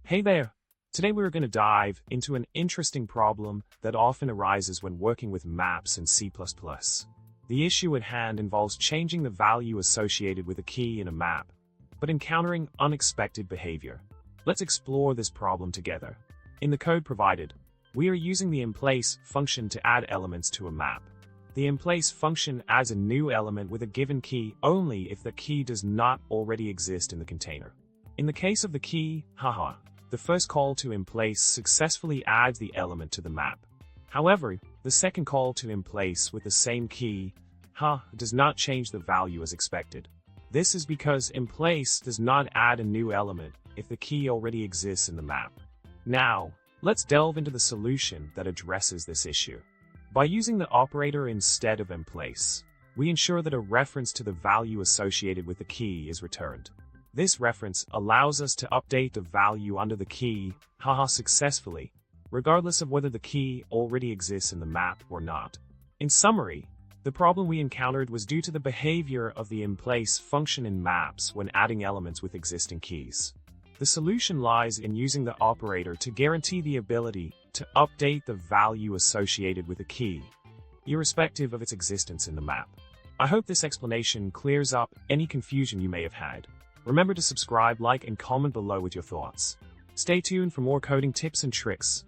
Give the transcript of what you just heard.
Hey there! Today we're going to dive into an interesting problem that often arises when working with maps in C++. The issue at hand involves changing the value associated with a key in a map, but encountering unexpected behavior. Let's explore this problem together. In the code provided, we are using the emplace function to add elements to a map. The emplace function adds a new element with a given key only if the key does not already exist in the container. In the case of the key, the first call to emplace successfully adds the element to the map. However, the second call to emplace with the same key, does not change the value as expected. This is because emplace does not add a new element if the key already exists in the map. Now, let's delve into the solution that addresses this issue. By using the operator instead of emplace, we ensure that a reference to the value associated with the key is returned. This reference allows us to update the value under the key, successfully, regardless of whether the key already exists in the map or not. In summary, the problem we encountered was due to the behavior of the emplace function in maps when adding elements with existing keys. The solution lies in using the operator to guarantee the ability to update the value associated with a key, irrespective of its existence in the map. I hope this explanation clears up any confusion you may have had. Remember to subscribe, like, and comment below with your thoughts. Stay tuned for more coding tips and tricks.